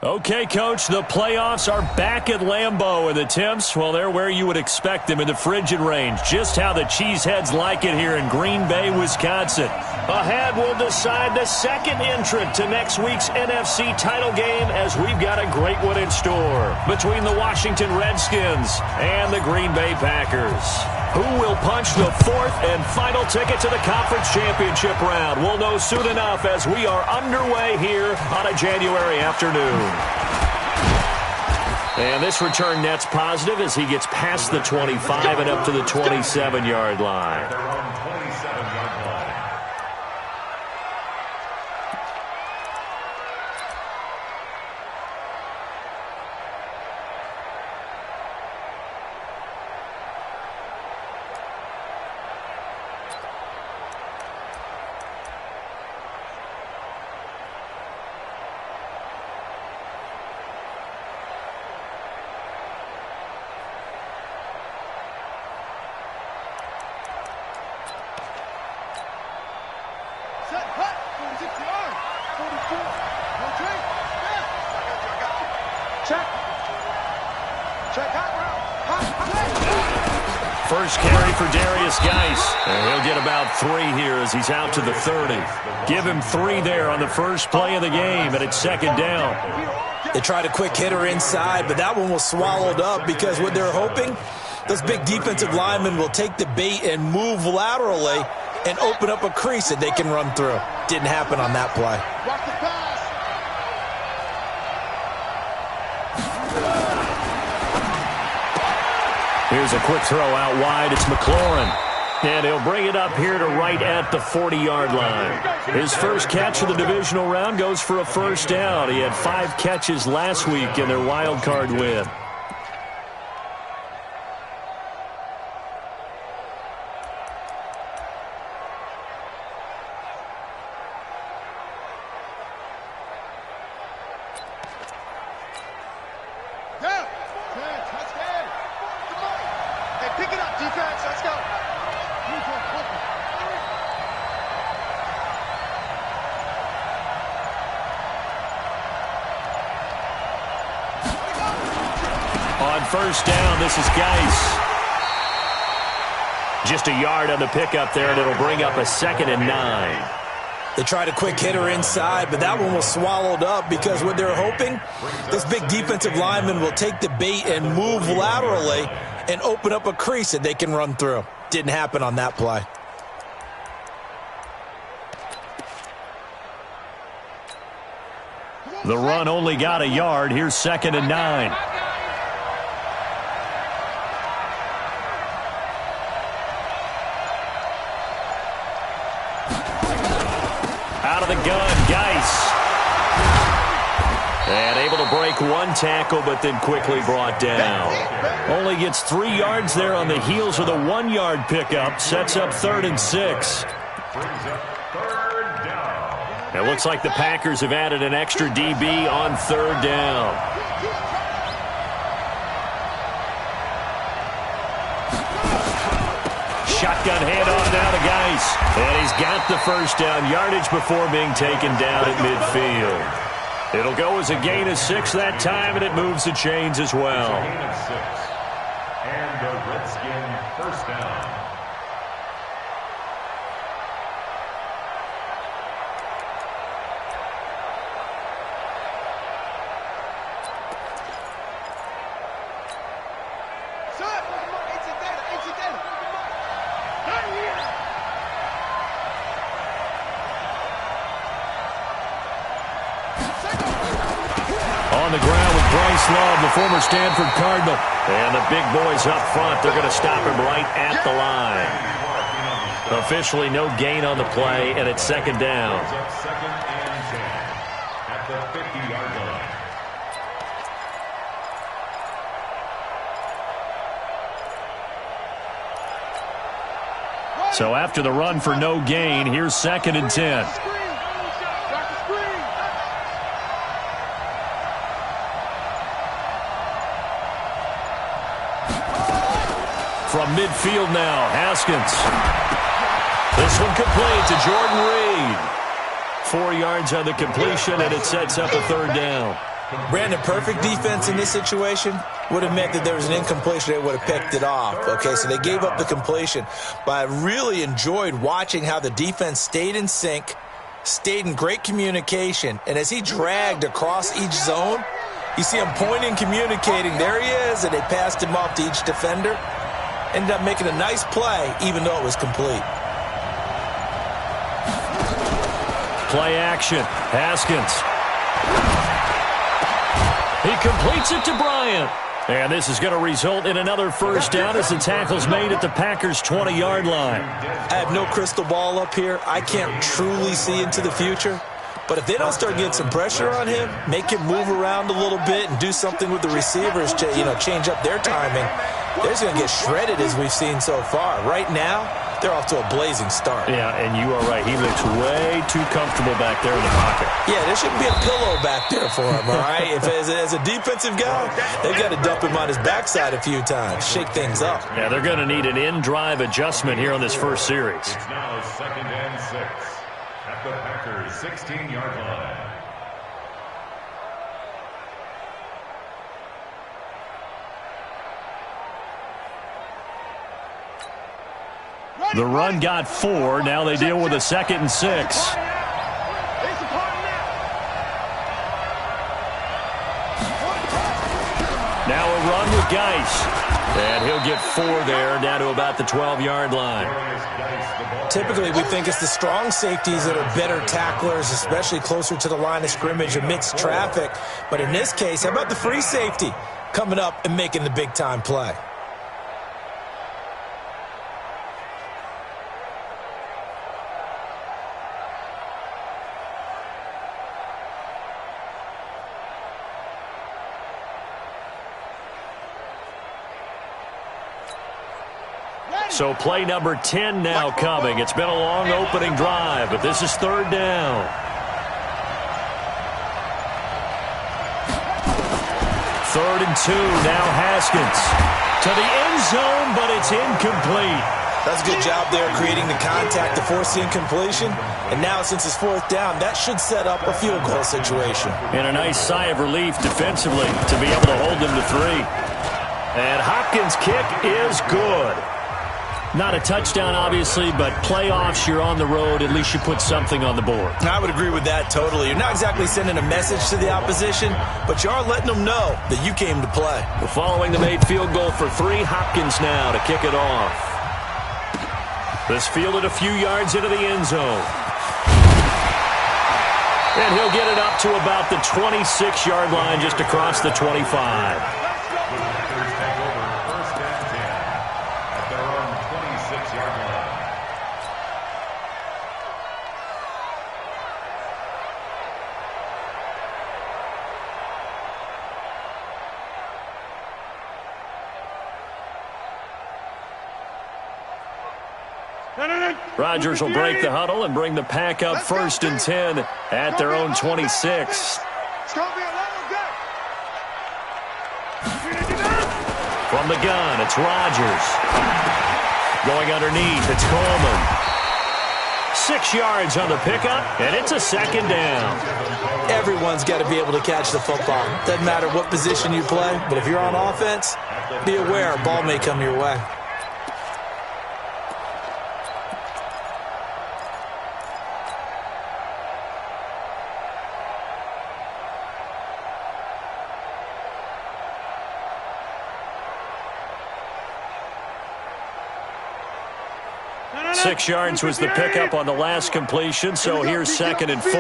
Okay, Coach, the playoffs are back at Lambeau, and the temps, well, they're where you would expect them in the frigid range. Just how the Cheeseheads like it here in Green Bay, Wisconsin. Ahead, we'll decide the second entrant to next week's NFC title game, as we've got a great one in store between the Washington Redskins and the Green Bay Packers. Who will punch the fourth and final ticket to the conference championship round? We'll know soon enough as we are underway here on a January afternoon. And this return net's positive as he gets past the 25 and up to the 27-yard line. First carry for Darius Geis. And he'll get about 3 here as he's out to the 30. Give him 3 there on the first play of the game, and it's second down. They tried a quick hitter inside, but that one was swallowed up because what they're hoping, those big defensive linemen will take the bait and move laterally and open up a crease that they can run through. Didn't happen on that play. Here's a quick throw out wide. It's McLaurin. And he'll bring it up here to right at the 40-yard line. His first catch of the divisional round goes for a first down. He had 5 catches last week in their wild card win. First down, this is Geis. Just a yard on the pickup there, and it'll bring up a 2nd and 9. They tried a quick hitter inside, but that one was swallowed up because what they're hoping, those big defensive linemen will take the bait and move laterally and open up a crease that they can run through. Didn't happen on that play. The run only got a yard. Here's 2nd and 9. Out of the gun, Geis. And able to break 1 tackle, but then quickly brought down. Only gets 3 yards there on the heels of the 1-yard pickup. Sets up 3rd and 6. It looks like the Packers have added an extra DB on 3rd down. Shotgun handoff now to Geis. And he's got the first down yardage before being taken down at midfield. It'll go as a gain of 6 that time, and it moves the chains as well. Gain of 6. And the Redskin first down. Love, the former Stanford Cardinal. And the big boys up front, they're going to stop him right at the line. Officially no gain on the play, and it's 2nd down. 2nd and 10 at the 50-yard line. So after the run for no gain, here's 2nd and 10. From midfield now, Haskins. This one complete to Jordan Reed. 4 yards on the completion, and it sets up a 3rd down. Brandon, perfect defense in this situation would have meant that there was an incompletion. They would have picked it off. Okay, so they gave up the completion. But I really enjoyed watching how the defense stayed in sync, stayed in great communication, and as he dragged across each zone, you see him pointing, communicating. There he is, and they passed him off to each defender. Ended up making a nice play, even though it was complete. Play action. Haskins. He completes it to Bryant. And this is going to result in another first down as the tackle's made at the Packers' 20-yard line. I have no crystal ball up here. I can't truly see into the future. But if they don't start getting some pressure on him, make him move around a little bit and do something with the receivers to, change up their timing, they're just going to get shredded as we've seen so far. Right now, they're off to a blazing start. Yeah, and you are right. He looks way too comfortable back there in the pocket. Yeah, there shouldn't be a pillow back there for him, all right? If as a defensive guy, they've got to dump him on his backside a few times, shake things up. Yeah, they're going to need an in-drive adjustment here on this first series. It's now 2nd and 6 at the Packers' 16-yard line. The run got 4. Now they deal with a 2nd and 6. Now a run with Geis. And he'll get 4 there, down to about the 12-yard line. Typically, we think it's the strong safeties that are better tacklers, especially closer to the line of scrimmage amidst traffic. But in this case, how about the free safety coming up and making the big-time play? So play number 10 now coming. It's been a long opening drive, but this is 3rd down. 3rd and 2. Now Haskins to the end zone, but it's incomplete. That's a good job there creating the contact to force the incompletion. And now since it's 4th down, that should set up a field goal situation. And a nice sigh of relief defensively to be able to hold them to 3. And Hopkins' kick is good. Not a touchdown, obviously, but playoffs, you're on the road. At least you put something on the board. I would agree with that totally. You're not exactly sending a message to the opposition, but you are letting them know that you came to play. Well, following the made field goal for 3, Hopkins now to kick it off. This fielded a few yards into the end zone. And he'll get it up to about the 26-yard line, just across the 25. Rodgers will break the huddle and bring the pack up 1st and 10 at their own 26. From the gun, it's Rodgers. Going underneath, it's Coleman. 6 yards on the pickup, and it's a 2nd down. Everyone's got to be able to catch the football. Doesn't matter what position you play, but if you're on offense, be aware a ball may come your way. Six yards was the pickup on the last completion, so here's 2nd and 4.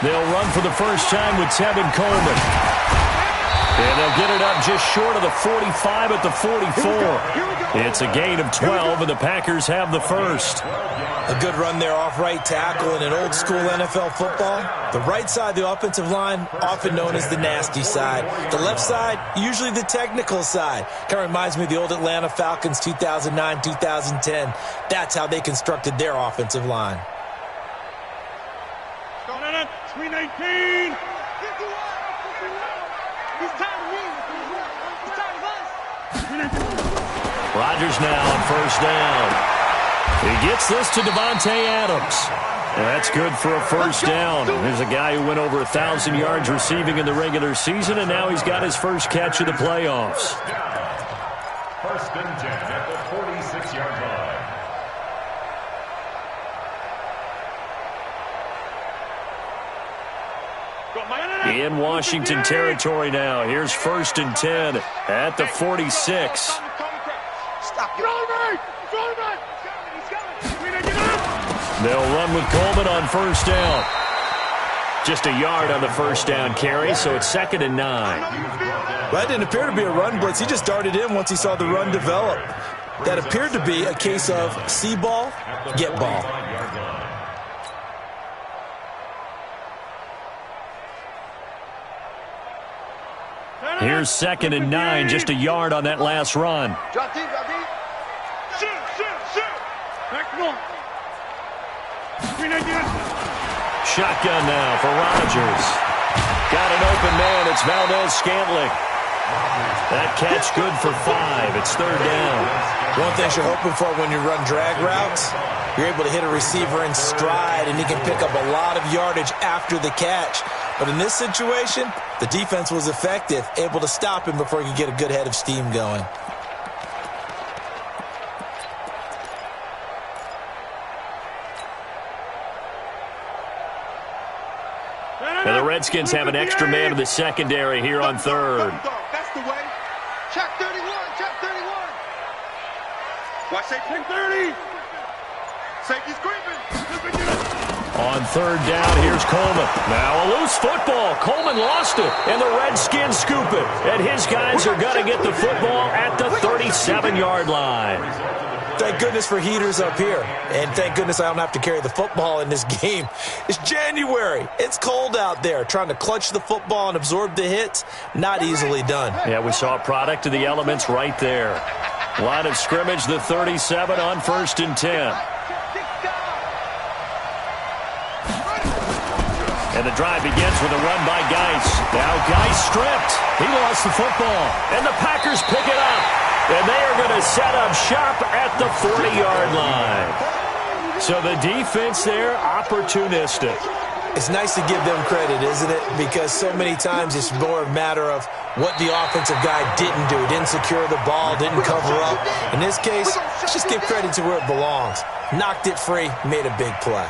They'll run for the first time with Tevin Coleman. And they'll get it up just short of the 45 at the 44. It's a gain of 12, and the Packers have the first. A good run there off right tackle in an old-school NFL football. The right side of the offensive line, often known as the nasty side. The left side, usually the technical side. Kind of reminds me of the old Atlanta Falcons 2009, 2010. That's how they constructed their offensive line. Screen 18. Rodgers now on 1st down. He gets this to Devontae Adams. And that's good for a first down. There's a guy who went over 1,000 yards receiving in the regular season, and now he's got his first catch of the playoffs. First and 10 at the 46-yard line. In Washington territory now. Here's first and 10 at the 46. Stop. They'll run with Coleman on first down. Just a yard on the first down carry, so it's 2nd and 9. That didn't appear to be a run blitz. He just darted in once he saw the run develop. That appeared to be a case of see ball, get ball. Here's 2nd and 9, just a yard on that last run. Shotgun now for Rodgers. Got an open man. It's Valdez-Scantling. That catch good for 5. It's 3rd down. One thing you're hoping for when you run drag routes, you're able to hit a receiver in stride, and he can pick up a lot of yardage after the catch. But in this situation, the defense was effective, able to stop him before he could get a good head of steam going. And the Redskins have an extra man in the secondary here on 3rd. That's the way. Check 31. Check 31. Watch that 10-30. Safety's creeping. On 3rd down, here's Coleman. Now a loose football. Coleman lost it, and the Redskins scoop it. And his guys are going to get the football at the 37-yard line. Thank goodness for heaters up here. And thank goodness I don't have to carry the football in this game. It's January. It's cold out there. Trying to clutch the football and absorb the hits, not easily done. Yeah, we saw a product of the elements right there. Line of scrimmage, the 37 on 1st and 10. And the drive begins with a run by Geis. Now Geis stripped. He lost the football. And the Packers pick it up. And they are going to set up shop at the 40-yard line. So the defense there, opportunistic. It's nice to give them credit, isn't it? Because so many times it's more a matter of what the offensive guy didn't do. Didn't secure the ball, didn't cover up. In this case, let's just give credit to where it belongs. Knocked it free, made a big play.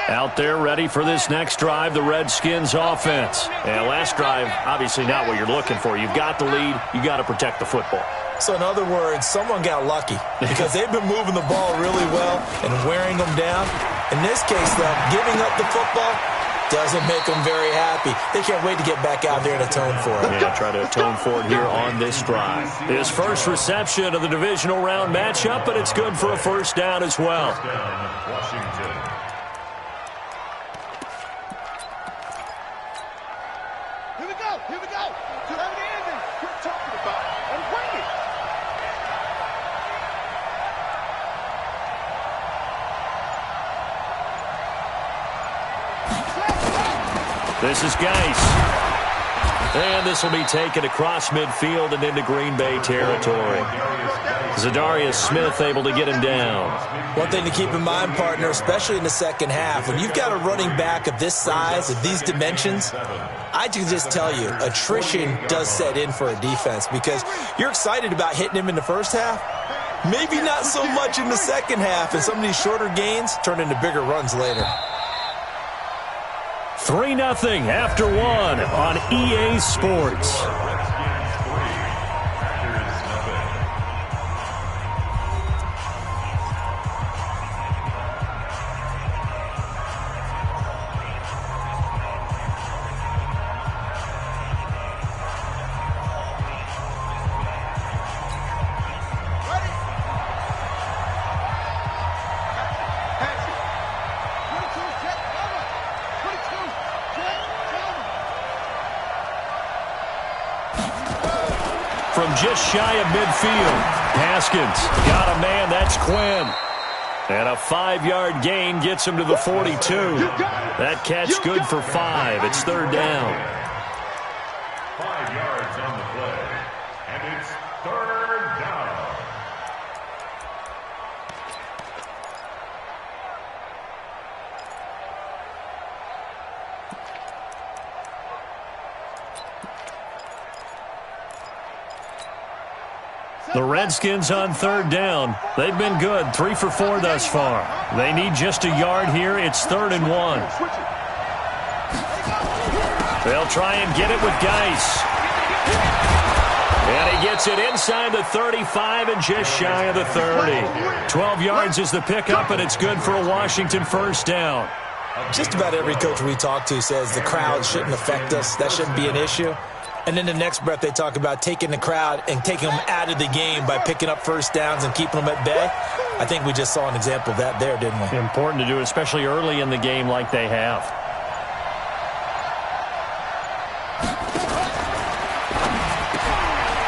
Out there ready for this next drive, the Redskins offense. And last drive, obviously not what you're looking for. You've got the lead. You got to protect the football. So in other words, someone got lucky because they've been moving the ball really well and wearing them down. In this case, though, giving up the football doesn't make them very happy. They can't wait to get back out there and atone for it. Yeah, try to atone for it here on this drive. His first reception of the divisional round matchup, but it's good for a first down as well. Washington. Here we go. To the end. What are you talking about? I'm waiting. This is Geis. And this will be taken across midfield and into Green Bay territory. Zadarius Smith able to get him down. One thing to keep in mind, partner, especially in the second half, when you've got a running back of this size, of these dimensions, I can just tell you, attrition does set in for a defense because you're excited about hitting him in the first half. Maybe not so much in the second half, and some of these shorter gains turn into bigger runs later. 3-0 after 1 on EA Sports. From just shy of midfield, Haskins got a man. That's Quinn. And a 5-yard gain gets him to the 42. That catch good for 5. It's third down. 5 yards on the play. And it's third down. The Redskins on third down. They've been good, 3 for 4 thus far. They need just a yard here. It's 3rd and 1. They'll try and get it with Geis. And he gets it inside the 35 and just shy of the 30. 12 yards is the pickup, and it's good for a Washington first down. Just about every coach we talk to says the crowd shouldn't affect us. That shouldn't be an issue. And then the next breath they talk about taking the crowd and taking them out of the game by picking up first downs and keeping them at bay. I think we just saw an example of that there, didn't we? Important to do, especially early in the game like they have.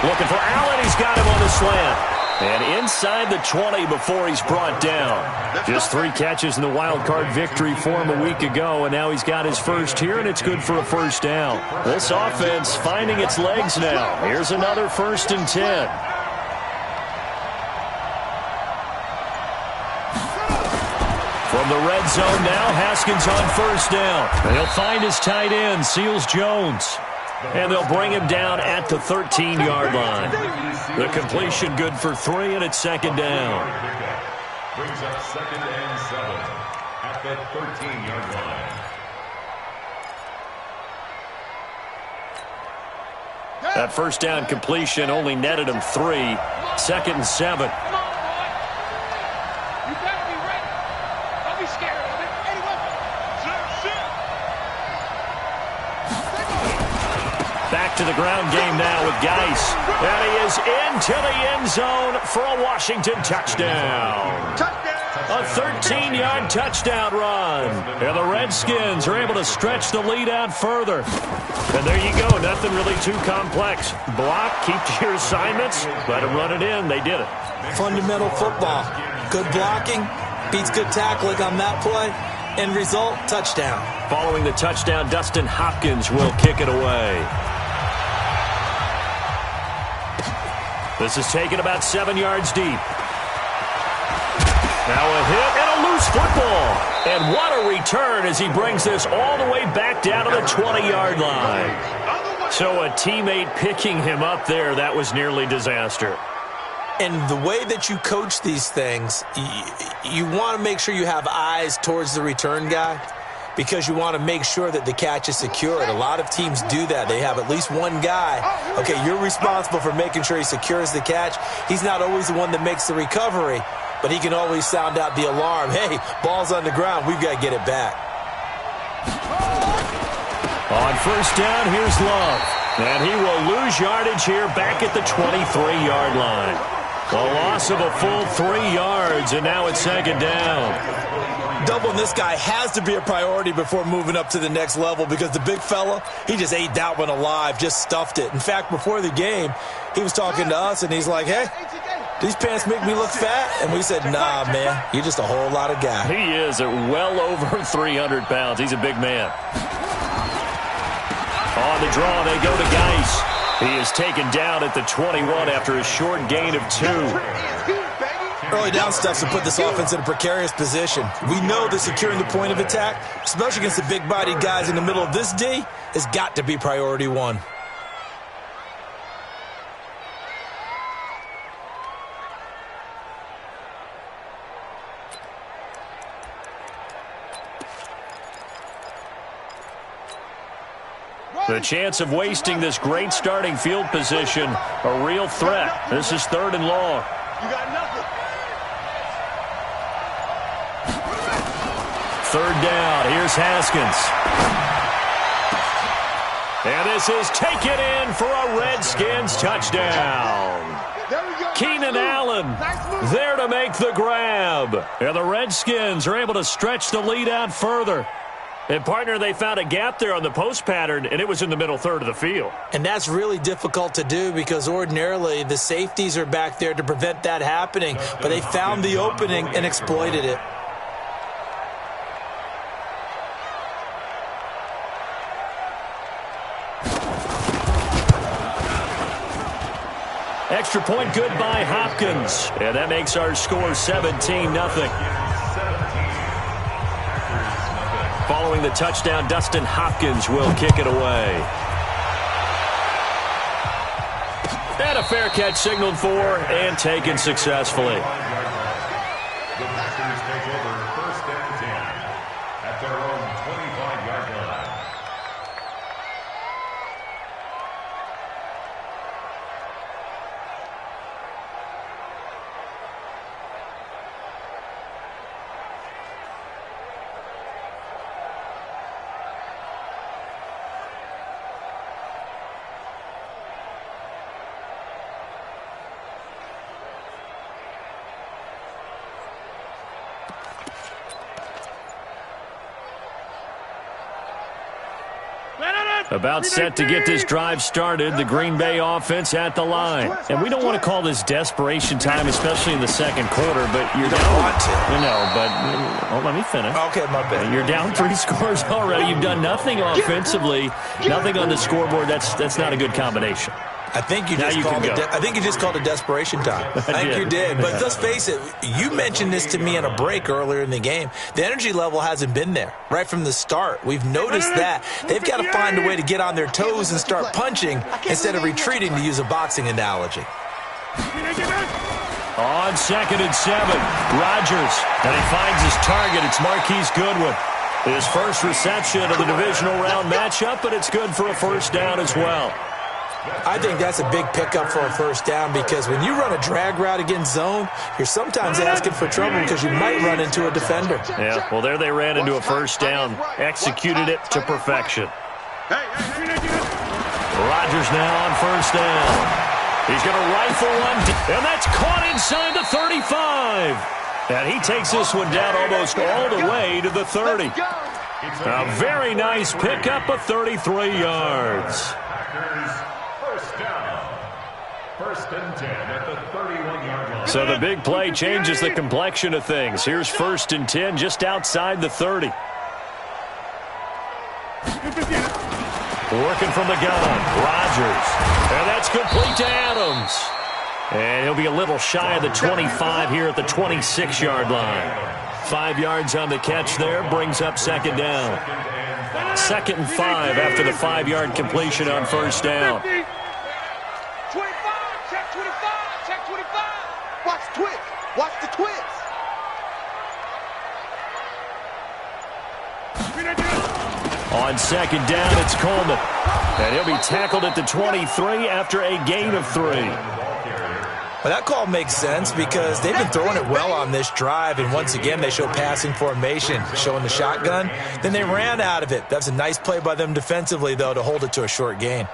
Looking for Allen. He's got him on the slant. And inside the 20 before he's brought down. Just 3 catches in the wild card victory for him a week ago, and now he's got his first here, and it's good for a first down. This offense finding its legs now. Here's another 1st and 10. From the red zone now, Haskins on first down. He'll find his tight end, Seals Jones. And they'll bring him down at the 13-yard line. The completion good for 3, and it's 2nd down. Brings up 2nd and 7 at the 13-yard line. That first down completion only netted him 3. 2nd and 7. Back to the ground game now with Geis. And he is into the end zone for a Washington touchdown. A 13-yard touchdown run. And the Redskins are able to stretch the lead out further. And there you go. Nothing really too complex. Block, keep to your assignments, let them run it in. They did it. Fundamental football. Good blocking beats good tackling on that play. End result, touchdown. Following the touchdown, Dustin Hopkins will kick it away. This is taken about 7 yards deep. Now a hit and a loose football. And what a return as he brings this all the way back down to the 20-yard line. So a teammate picking him up there, that was nearly disaster. And the way that you coach these things, you want to make sure you have eyes towards the return guy because you want to make sure that the catch is secured. A lot of teams do that. They have at least one guy. Okay, you're responsible for making sure he secures the catch. He's not always the one that makes the recovery, but he can always sound out the alarm. Hey, ball's on the ground. We've got to get it back. On first down, here's Love. And he will lose yardage here back at the 23-yard line. A loss of a full 3 yards, and now it's 2nd down. Doubling this guy has to be a priority before moving up to the next level because the big fella, he just ate that one alive, just stuffed it. In fact, before the game, he was talking to us, and he's like, hey, these pants make me look fat? And we said, nah, man, you're just a whole lot of guy. He is at well over 300 pounds. He's a big man. On the draw, they go to Geis. He is taken down at the 21 after a short gain of 2. Early down stuff to put this offense in a precarious position. We know that securing the point of attack, especially against the big-bodied guys in the middle of this D, has got to be priority 1. The chance of wasting this great starting field position, a real threat. This is 3rd and long. You got nothing. 3rd down. Here's Haskins. And this is taken in for a Redskins touchdown. Keenan Allen there to make the grab. And the Redskins are able to stretch the lead out further. And, partner, they found a gap there on the post pattern, and it was in the middle third of the field. And that's really difficult to do because ordinarily the safeties are back there to prevent that happening. But they found the opening and exploited it. Extra point good by Hopkins. And that makes our score 17-0. Following the touchdown, Dustin Hopkins will kick it away. And a fair catch signaled for and taken successfully. The Packers take over 1st and 10 at their own 25-yard line. About set to get this drive started, the Green Bay offense at the line. And we don't want to call this desperation time, especially in the second quarter, but you're down. You know, but let me finish. Okay, my bad. You're down 3 scores already. You've done nothing offensively, nothing on the scoreboard. That's not a good combination. I think you just called it desperation time. I think you did. But let's face it, you mentioned this to me in a break earlier in the game. The energy level hasn't been there right from the start. We've noticed that. They've got to find a way to get on their toes and start punching instead of retreating, to use a boxing analogy. On 2nd and 7, Rodgers. And he finds his target. It's Marquise Goodwin. His first reception of the divisional round matchup, but it's good for a first down as well. I think that's a big pickup for a first down because when you run a drag route against zone, you're sometimes asking for trouble because you might run into a defender. Yeah, well, there they ran into a first down, executed it to perfection. Rodgers now on first down. He's going to rifle one, and that's caught inside the 35. And he takes this one down almost all the way to the 30. A very nice pickup of 33 yards. First and 10 at the 31-yard line. So the big play changes the complexion of things. Here's 1st and 10 just outside the 30. Working from the gun, Rodgers. And that's complete to Adams. And he'll be a little shy of the 25 here at the 26-yard line. 5 yards on the catch there, brings up 2nd down. 2nd and 5 after the 5-yard completion on first down. 25, check 25, check 25. Watch twitch, watch the twitch. On 2nd down, it's Coleman. And he'll be tackled at the 23 after a gain of 3. Well, that call makes sense because they've been throwing it well on this drive, and once again they show passing formation, showing the shotgun. Then they ran out of it. That's a nice play by them defensively, though, to hold it to a short gain.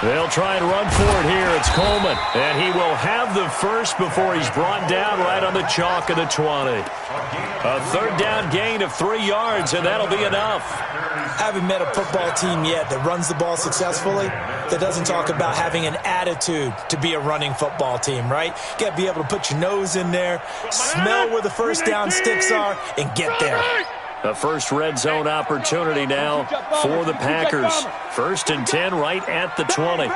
They'll try and run for it here. It's Coleman. And he will have the first before he's brought down right on the chalk of the 20. A 3rd down gain of 3 yards, and that'll be enough. I haven't met a football team yet that runs the ball successfully that doesn't talk about having an attitude to be a running football team, right? You got to be able to put your nose in there, smell where the first down sticks are, and get there. The first red zone opportunity now for the Packers. 1st and 10 right at the 20.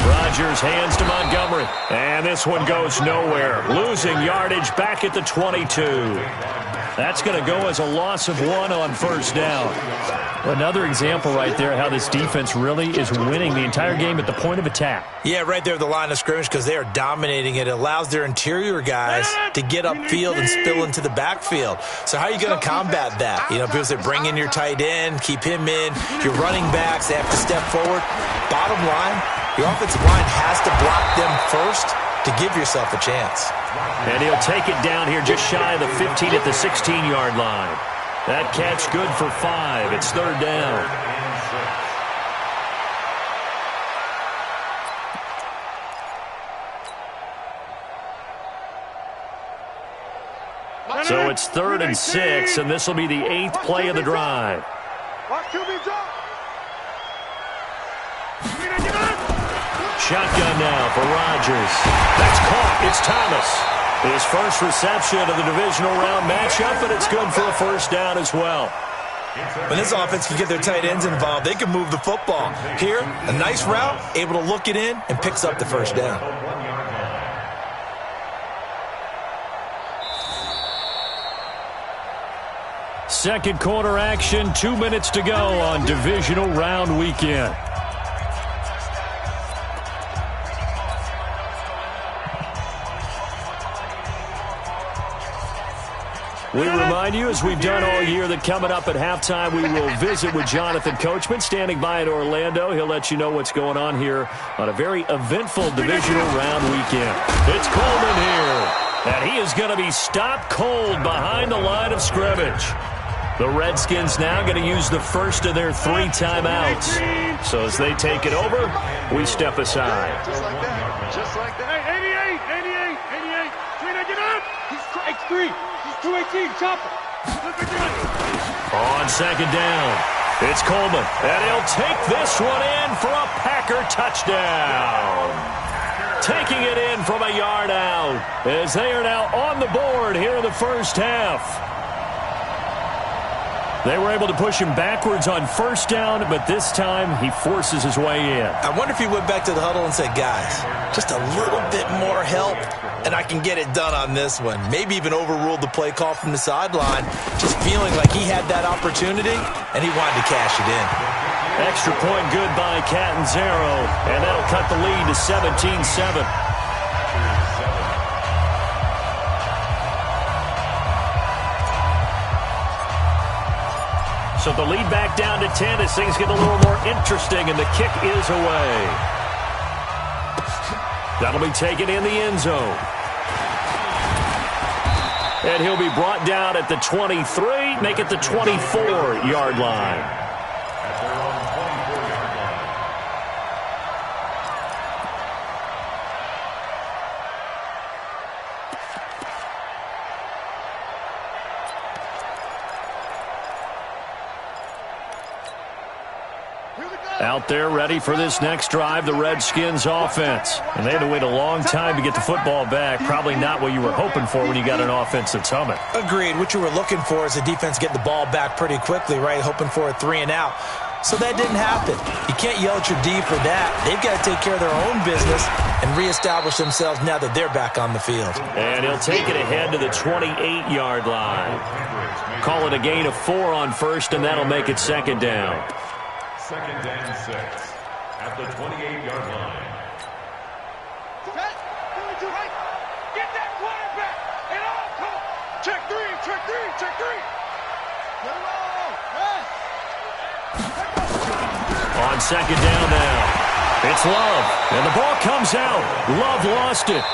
Rodgers hands to Montgomery. And this one goes nowhere. Losing yardage back at the 22. That's going to go as a loss of 1 on first down. Another example right there how this defense really is winning the entire game at the point of attack. Yeah, right there at the line of scrimmage because they are dominating it. It allows their interior guys to get upfield and spill into the backfield. So how are you going to combat that? You know, people say bring in your tight end, keep him in. Your running backs, they have to step forward. Bottom line, your offensive line has to block them first to give yourself a chance. And he'll take it down here just shy of the 15 at the 16-yard line. That catch good for 5. It's third down. So it's 3rd and 6, and this will be the 8th play of the drive. Shotgun now for Rodgers. That's caught. It's Thomas. His first reception of the divisional round matchup, and it's good for a first down as well. When this offense can get their tight ends involved, they can move the football. Here, a nice route, able to look it in, and picks up the first down. Second quarter action, 2 minutes to go on divisional round weekend. We remind you, as we've done all year, that coming up at halftime, we will visit with Jonathan Coachman, standing by in Orlando. He'll let you know what's going on here on a very eventful divisional round weekend. It's Coleman here, and he is going to be stopped cold behind the line of scrimmage. The Redskins now going to use the first of their 3 timeouts. So as they take it over, we step aside. Just like that. Just like that. Hey, 88. Trina, get up. He's X3. He's 218. Chopper. On second down, it's Coleman. And he'll take this one in for a Packer touchdown. Taking it in from a yard out as they are now on the board here in the first half. They were able to push him backwards on first down, but this time he forces his way in. I wonder if he went back to the huddle and said, guys, just a little bit more help, and I can get it done on this one. Maybe even overruled the play call from the sideline, just feeling like he had that opportunity, and he wanted to cash it in. Extra point good by Catanzaro, and that'll cut the lead to 17-7. So the lead back down to 10 as things get a little more interesting, and the kick is away. That'll be taken in the end zone. And he'll be brought down at the 23, make it the 24-yard line. Out there ready for this next drive, the Redskins offense. And they had to wait a long time to get the football back. Probably not what you were hoping for when you got an offense that's humming. Agreed. What you were looking for is the defense get the ball back pretty quickly, right? Hoping for a 3 and out. So that didn't happen. You can't yell at your D for that. They've got to take care of their own business and reestablish themselves now that they're back on the field. And he'll take it ahead to the 28-yard line. Call it a gain of 4 on first, and that'll make it second down. Second and 6 at the 28-yard line. Get that quarterback. And all come. Check 3. On second down now, it's Love, and the ball comes out. Love lost it.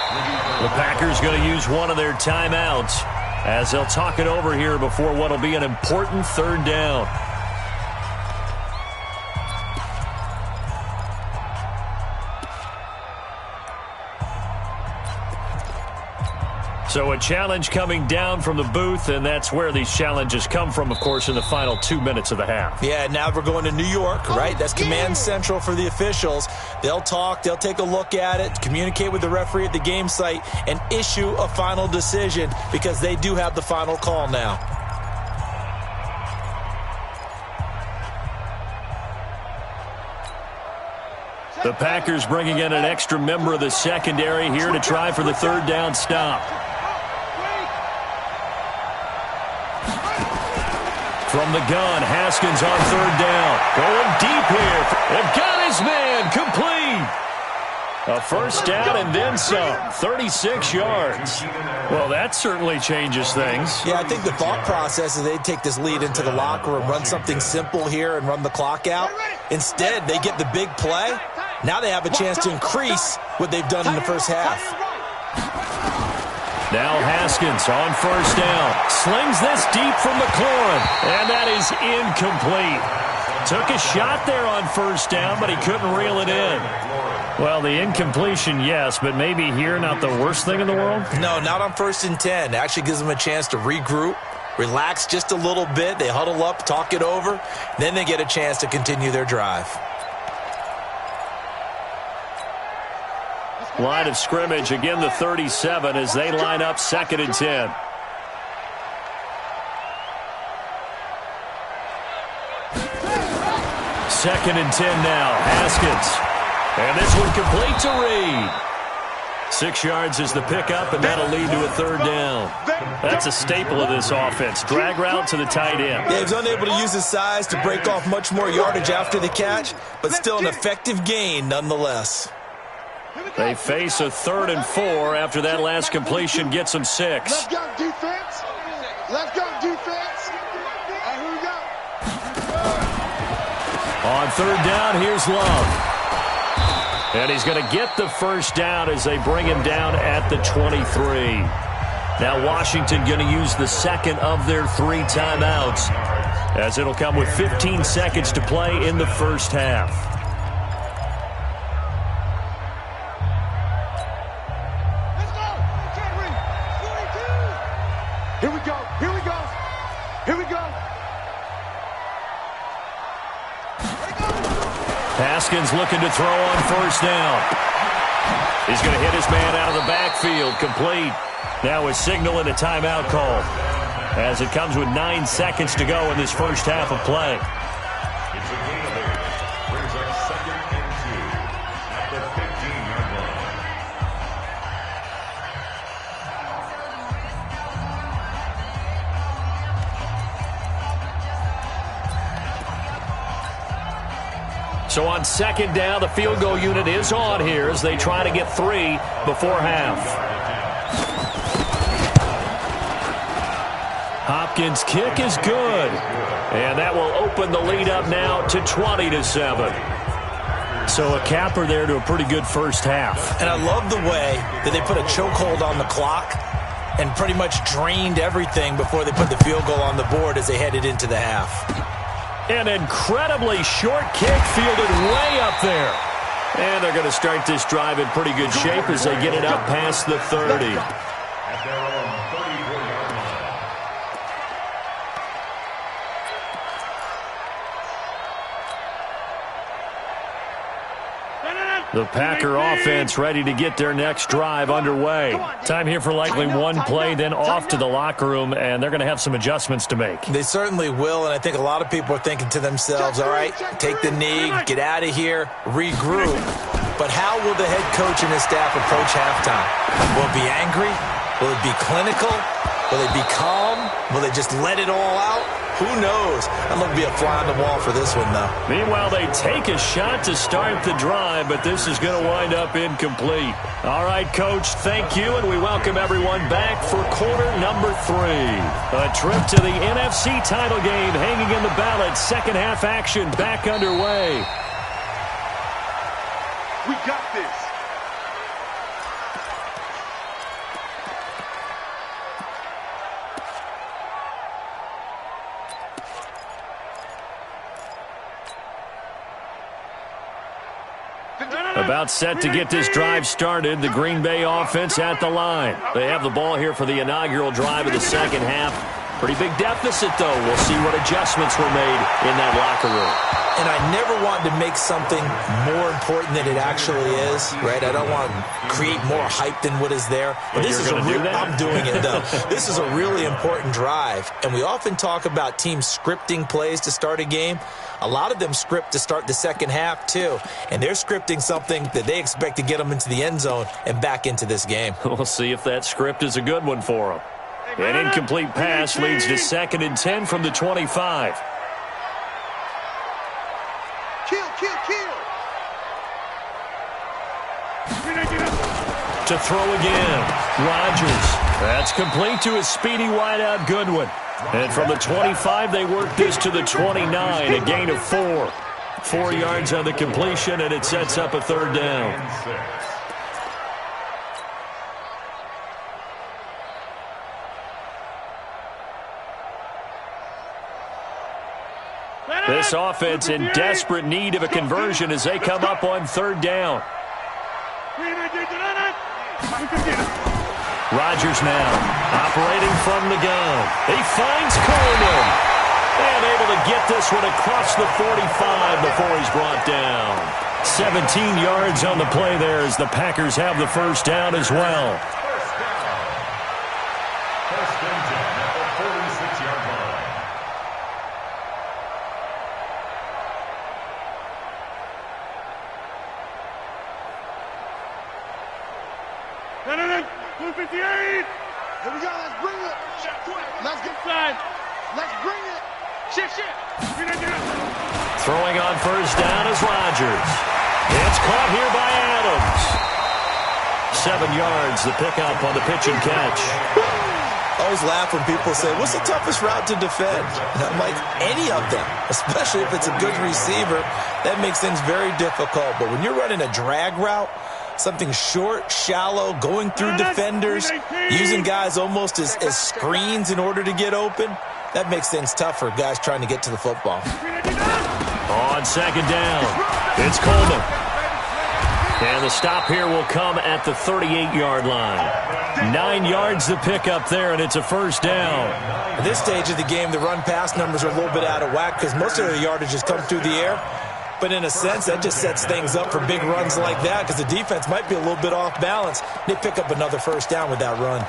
The Packers going to use one of their timeouts as they'll talk it over here before what will be an important third down. So a challenge coming down from the booth, and that's where these challenges come from, of course, in the final 2 minutes of the half. Yeah, now we're going to New York, right? That's command central for the officials. They'll talk, they'll take a look at it, communicate with the referee at the game site, and issue a final decision because they do have the final call now. The Packers bringing in an extra member of the secondary here to try for the third down stop. From the gun, Haskins on third down. Going deep here. They've got his man complete. A first down and then some. 36 yards. Well, that certainly changes things. Yeah, I think the thought process is they'd take this lead into the locker room, run something simple here and run the clock out. Instead, they get the big play. Now they have a chance to increase what they've done in the first half. Now Haskins on first down. Slings this deep from McLaurin. And that is incomplete. Took a shot there on first down, but he couldn't reel it in. Well, the incompletion, yes, but maybe here not the worst thing in the world? No, not on 1st and 10. It actually gives them a chance to regroup, relax just a little bit. They huddle up, talk it over. Then they get a chance to continue their drive. Line of scrimmage, again the 37 as they line up 2nd and 10. Second and 10 now. Haskins. And this one complete to Reed. 6 yards is the pickup, and that'll lead to a third down. That's a staple of this offense. Drag route to the tight end. Yeah, he's unable to use his size to break off much more yardage after the catch, but still an effective gain nonetheless. They face a 3rd and 4 after that last completion gets them 6. Let's go, defense. Let's go, defense. And here we go. On 3rd down, here's Love. And he's going to get the first down as they bring him down at the 23. Now Washington going to use the second of their 3 timeouts, as it'll come with 15 seconds to play in the first half. Let's go. Here we go. Here we go. Here we go. Haskins looking to throw on first down. He's going to hit his man out of the backfield. Complete. Now a signal and a timeout call, as it comes with 9 seconds to go in this first half of play. It's a gain of 8. Brings up 2nd and 2 at the 15-yard line. So on 2nd down, the field goal unit is on here as they try to get 3 before half. Hopkins' kick is good. And that will open the lead up now to 20-7. So a capper there to a pretty good first half. And I love the way that they put a chokehold on the clock and pretty much drained everything before they put the field goal on the board as they headed into the half. An incredibly short kick fielded way up there. And they're going to start this drive in pretty good shape as they get it up past the 30. At their own 34-yard line. The Packer offense ready to get their next drive underway. Time here for likely one play, then off to the locker room, and they're going to have some adjustments to make. They certainly will, and I think a lot of people are thinking to themselves, all right, take the knee, get out of here, regroup. But how will the head coach and his staff approach halftime? Will it be angry? Will it be clinical? Will it be calm? Will they just let it all out? Who knows? I'm going to be a fly on the wall for this one, though. Meanwhile, they take a shot to start the drive, but this is going to wind up incomplete. All right, Coach, thank you, and we welcome everyone back for quarter number 3. A trip to the NFC title game hanging in the balance. Second half action back underway. We got this. About set to get this drive started. The Green Bay offense at the line. They have the ball here for the inaugural drive of the second half. Pretty big deficit, though. We'll see what adjustments were made in that locker room. And I never want to make something more important than it actually is, right? I don't want to create more hype than what is there. But this is I'm doing it, though. This is a really important drive. And we often talk about teams scripting plays to start a game. A lot of them script to start the second half, too. And they're scripting something that they expect to get them into the end zone and back into this game. We'll see if that script is a good one for them. An incomplete pass leads to 2nd and 10 from the 25. Kill, kill, kill. To throw again. Rodgers. That's complete to a speedy wideout Goodwin. And from the 25, they work this to the 29, a gain of 4. 4 yards on the completion, and it sets up a 3rd down. This offense in desperate need of a conversion as they come up on 3rd down. Rodgers now operating from the gun. He finds Coleman. And able to get this one across the 45 before he's brought down. 17 yards on the play there as the Packers have the 1st down as well. First and 10 at the 46-yard line. Here we go. Let's bring it. Let's get inside. Let's bring it. Shit. Throwing on 1st down is Rodgers. It's caught here by Adams. 7 yards, the pickup on the pitch and catch. I always laugh when people say, what's the toughest route to defend? And I'm like, any of them, especially if it's a good receiver. That makes things very difficult. But when you're running a drag route, something short, shallow, going through defenders, using guys almost as screens in order to get open, that makes things tough for guys trying to get to the football. On 2nd down, it's Coleman. And the stop here will come at the 38-yard line. 9 yards the pickup there, and it's a 1st down. At this stage of the game, the run-pass numbers are a little bit out of whack because most of their yardage has come through the air. But in a sense, that just sets things up for big runs like that because the defense might be a little bit off balance. They pick up another 1st down with that run.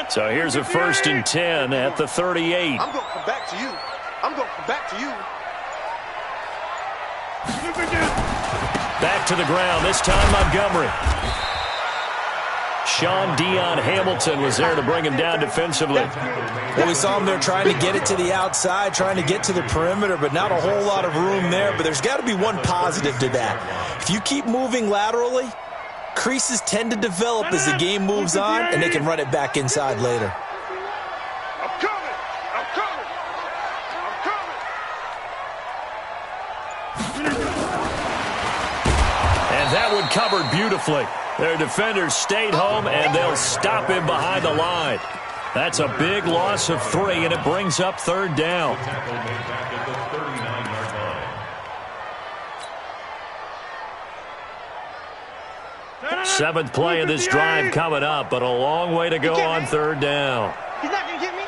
So here's a 1st and 10 at the 38. I'm going to come back to you. Back to the ground, this time Montgomery. Sean Dion Hamilton was there to bring him down defensively. Well, we saw him there trying to get it to the outside, trying to get to the perimeter, but not a whole lot of room there. But there's got to be one positive to that. If you keep moving laterally, creases tend to develop as the game moves on, and they can run it back inside later. I'm coming. And that one covered beautifully. Their defenders stayed home, and they'll stop him behind the line. That's a big loss of 3, and it brings up 3rd down. Tackle made back at the 39-yard line. 7th play of this drive coming up, but a long way to go on 3rd down. He's not going to get me.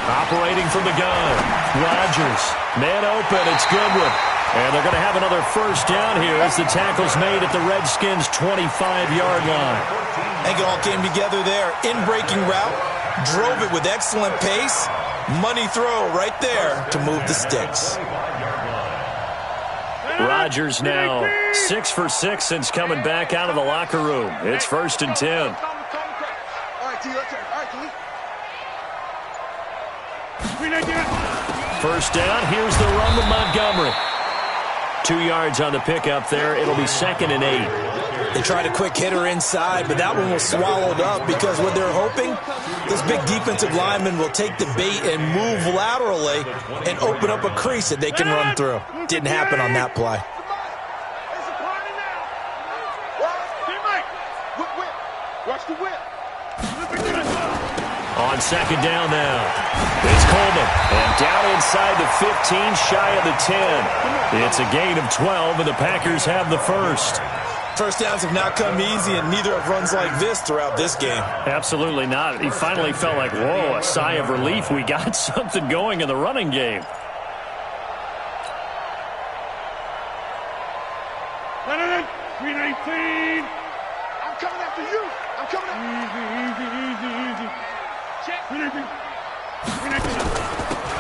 Operating from the gun, Rodgers. Man open, it's Goodwin. And they're going to have another 1st down here as the tackle's made at the Redskins' 25-yard line. I think it all came together there. In-breaking route, drove it with excellent pace. Money throw right there to move the sticks. Rodgers now 6 for 6 since coming back out of the locker room. It's 1st and 10. All right, T, let's turn. All right, T. 1st down, here's the run with Montgomery. 2 yards on the pickup there. It'll be 2nd and 8. They tried a quick hitter inside, but that one was swallowed up because what they're hoping, this big defensive lineman will take the bait and move laterally and open up a crease that they can run through. Didn't happen on that play. It's a party now. Whip. Watch the whip. On 2nd down now, it's Coleman. And down inside the 15, shy of the 10. It's a gain of 12, and the Packers have the 1st. 1st downs have not come easy, and neither have runs like this throughout this game. Absolutely not. He finally felt like, whoa, a sigh of relief. We got something going in the running game. coming after you. I'm coming after Easy. Check.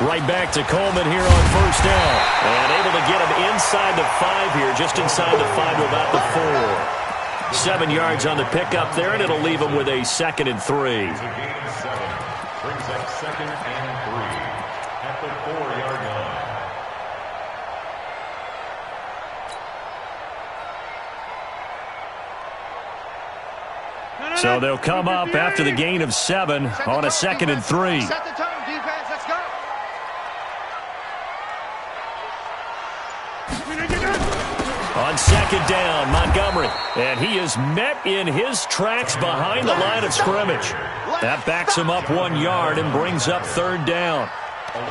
Right back to Coleman here on first down. And able to get him inside the 5 here, just inside the 5 to about the 4. 7 yards on the pickup there, and it'll leave him with a 2nd and 3. It's a gain of 7. Brings up 2nd and 3 at the 4-yard line. So they'll come up after the gain of 7 on a 2nd and 3. Set the tone, defense. Let's go. On 2nd down, Montgomery. And he is met in his tracks behind the line of scrimmage. That backs him up 1 yard and brings up 3rd down.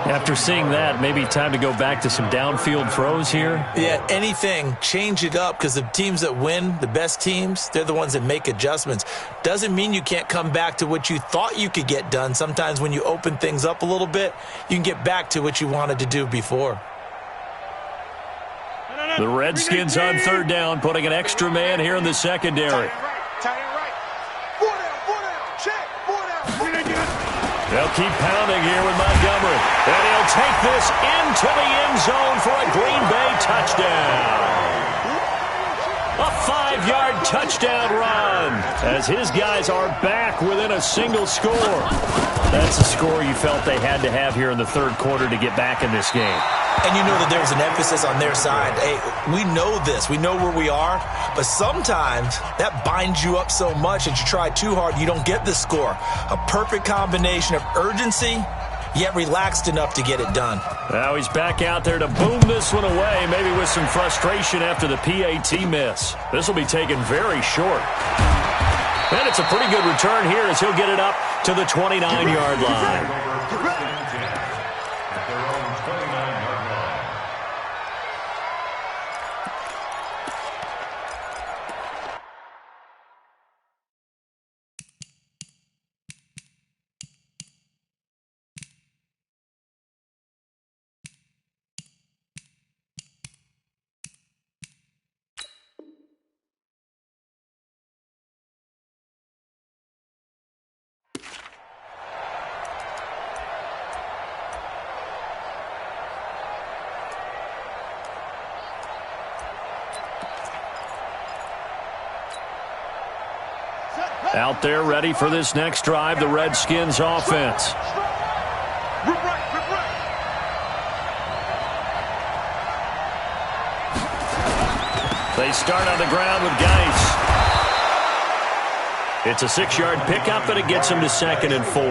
After seeing that, maybe time to go back to some downfield throws here. Yeah, anything, change it up, because the teams that win, the best teams, they're the ones that make adjustments. Doesn't mean you can't come back to what you thought you could get done. Sometimes when you open things up a little bit, you can get back to what you wanted to do before. The Redskins on 3rd down, putting an extra man here in the secondary. Tight end right. 4 down. Check. 4 down. They'll keep pounding here with Montgomery. And he'll take this into the end zone for a Green Bay touchdown. A 5-yard touchdown run as his guys are back within a single score. That's a score you felt they had to have here in the 3rd quarter to get back in this game. And you know that there's an emphasis on their side. Hey, we know this. We know where we are. But sometimes that binds you up so much that you try too hard, you don't get the score. A perfect combination of urgency, yet relaxed enough to get it done. Now he's back out there to boom this one away, maybe with some frustration after the PAT miss. This will be taken very short. And it's a pretty good return here as he'll get it up to the 29-yard line. Out there ready for this next drive, the Redskins offense. They start on the ground with Geis. It's a 6-yard pickup, and it gets him to 2nd and 4.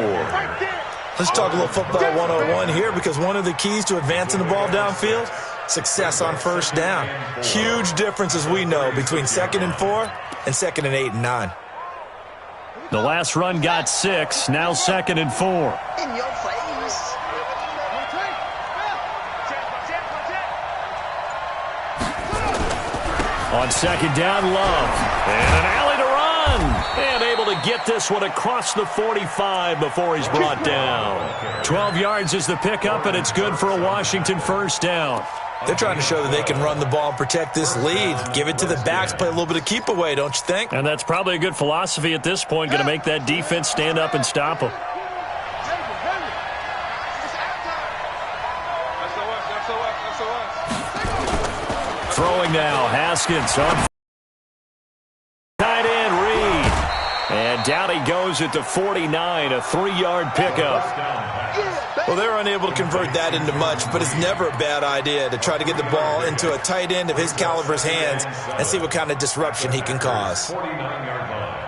Let's talk a little football 101 here, because one of the keys to advancing the ball downfield, success on first down. Huge difference, as we know, between 2nd and 4 and 2nd and 8 and 9. The last run got 6, now 2nd and 4. In your face. On 2nd down, Love. And an alley to run. And able to get this one across the 45 before he's brought down. 12 yards is the pickup, and it's good for a Washington first down. They're trying to show that they can run the ball and protect this lead. Give it to the backs, play a little bit of keep away, don't you think? And that's probably a good philosophy at this point, going to make that defense stand up and stop them. Throwing now, Haskins on tight end Reed. And down he goes at the 49, a 3-yard pickup. Well, they're unable to convert that into much, but it's never a bad idea to try to get the ball into a tight end of his caliber's hands and see what kind of disruption he can cause. 49-yard line.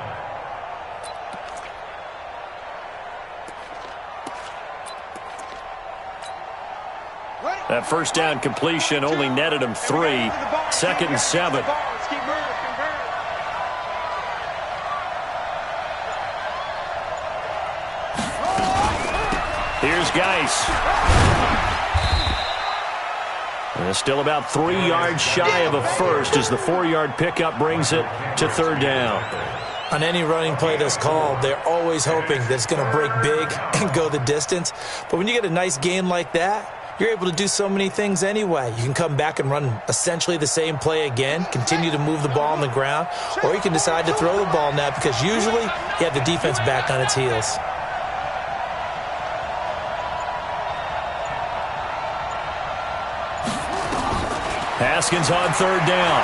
That first down completion only netted him 3. 2nd and 7. Here's Geis. And still about 3 yards shy of a first as the 4-yard pickup brings it to 3rd down. On any running play that's called, they're always hoping that it's going to break big and go the distance. But when you get a nice gain like that, you're able to do so many things anyway. You can come back and run essentially the same play again, continue to move the ball on the ground, or you can decide to throw the ball now because usually you have the defense back on its heels. Haskins on third down.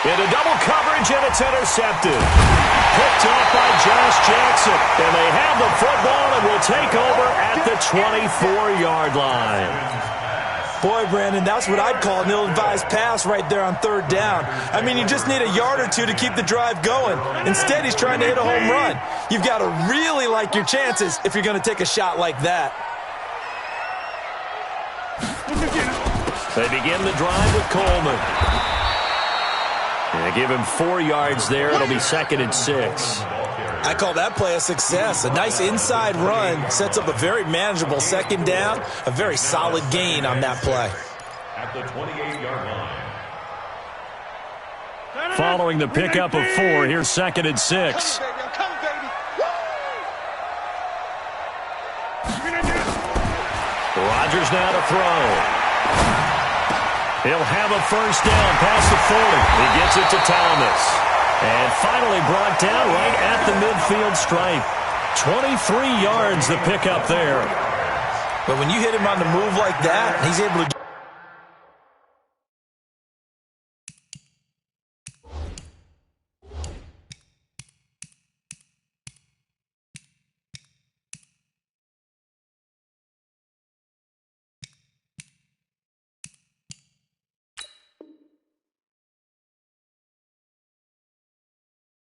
Into double coverage, and it's intercepted. Picked off by Josh Jackson. And they have the football and will take over at the 24-yard line. Boy, Brandon, that's what I'd call an ill-advised pass right there on third down. I mean, you just need a yard or two to keep the drive going. Instead, he's trying to hit a home run. You've got to really like your chances if you're going to take a shot like that. They begin the drive with Coleman. They give him 4 yards there. It'll be 2nd and 6. I call that play a success. A nice inside run sets up a very manageable second down. A very solid gain on that play. At the 28-yard line. Following the pickup of 4, here's 2nd and 6. Rodgers now to throw. He'll have a first down past the 40. He gets it to Thomas. And finally brought down right at the midfield stripe. 23 yards the pickup there. But when you hit him on the move like that, he's able to...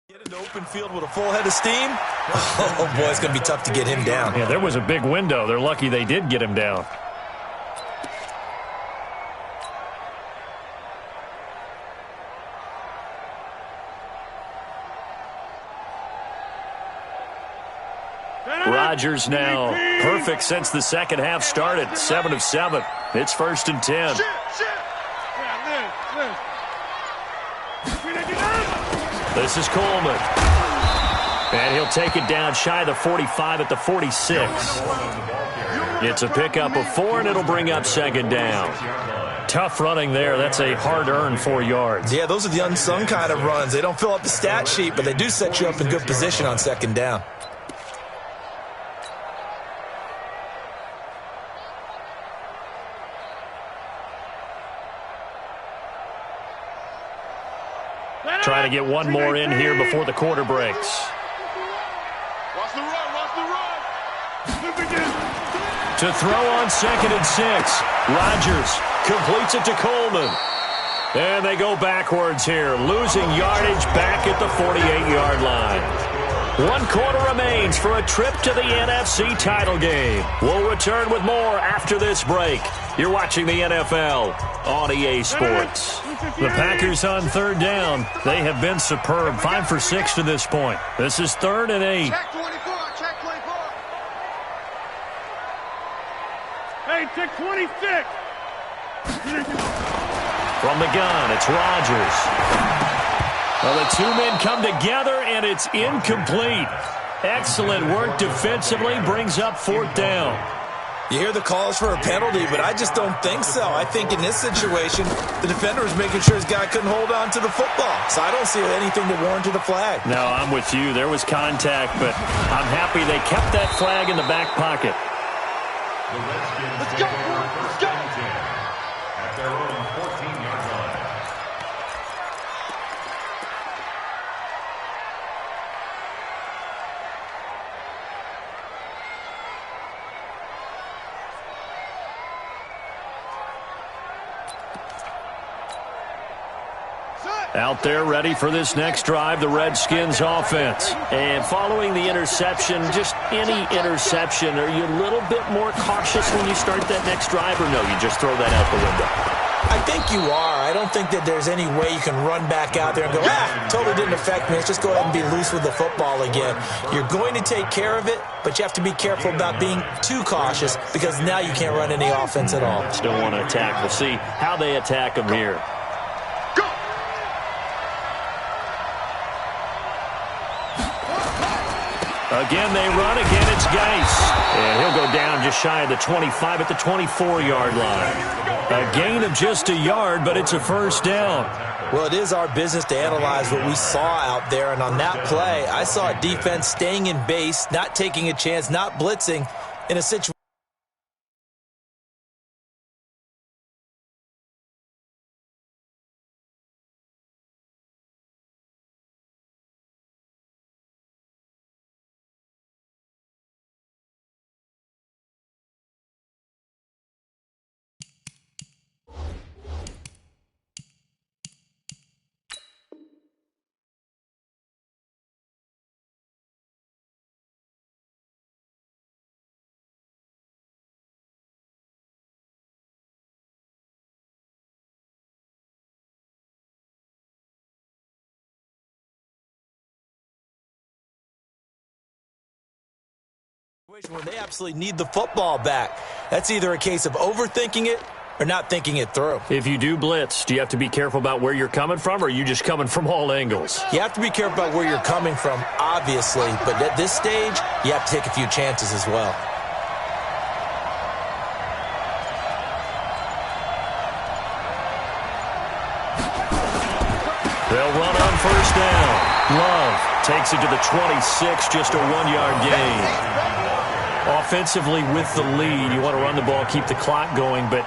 Get into open field with a full head of steam. Oh, boy, it's going to be tough to get him down. Yeah, there was a big window. They're lucky they did get him down. Rodgers now perfect since the second half started. 7 of 7. It's 1st and 10. This is Coleman. And he'll take it down shy of the 45 at the 46. It's a pickup of 4, and it'll bring up 2nd down. Tough running there. That's a hard-earned 4 yards. Yeah, those are the unsung kind of runs. They don't fill up the stat sheet, but they do set you up in good position on 2nd down. Trying to get one more in here before the quarter breaks. Watch the run, watch the run. To throw on 2nd and 6. Rodgers completes it to Coleman. And they go backwards here, losing yardage back at the 48-yard line. 1 quarter remains for a trip to the NFC title game. We'll return with more after this break. You're watching the NFL on EA Sports. The Packers on third down. They have been superb. 5 for 6 to this point. This is 3rd and 8. Check 24, check 24. Hey, check 26. From the gun, it's Rodgers. Well, the 2 men come together, and it's incomplete. Excellent work defensively, brings up 4th down. You hear the calls for a penalty, but I just don't think so. I think in this situation, the defender was making sure his guy couldn't hold on to the football. So I don't see anything that warranted a flag. No, I'm with you. There was contact, but I'm happy they kept that flag in the back pocket. Let's go, let's go. At their own 14-yard line. Out there ready for this next drive, the Redskins offense. And following the interception, just any interception, are you a little bit more cautious when you start that next drive, or no, you just throw that out the window? I think you are. I don't think that there's any way you can run back out there and go, totally didn't affect me. Let's just go ahead and be loose with the football again. You're going to take care of it, but you have to be careful about being too cautious because now you can't run any offense at all. Still want to attack. We'll see how they attack them here. Again, they run. Again, it's Geis. And he'll go down just shy of the 25 at the 24-yard line. A gain of just a yard, but it's a first down. Well, it is our business to analyze what we saw out there, and on that play, I saw a defense staying in base, not taking a chance, not blitzing in a situation where they absolutely need the football back. That's either a case of overthinking it or not thinking it through. If you do blitz, do you have to be careful about where you're coming from, or are you just coming from all angles? You have to be careful about where you're coming from, obviously, but at this stage, you have to take a few chances as well. They'll run on first down. Love takes it to the 26, just a 1-yard gain. Offensively with the lead, you want to run the ball, keep the clock going, but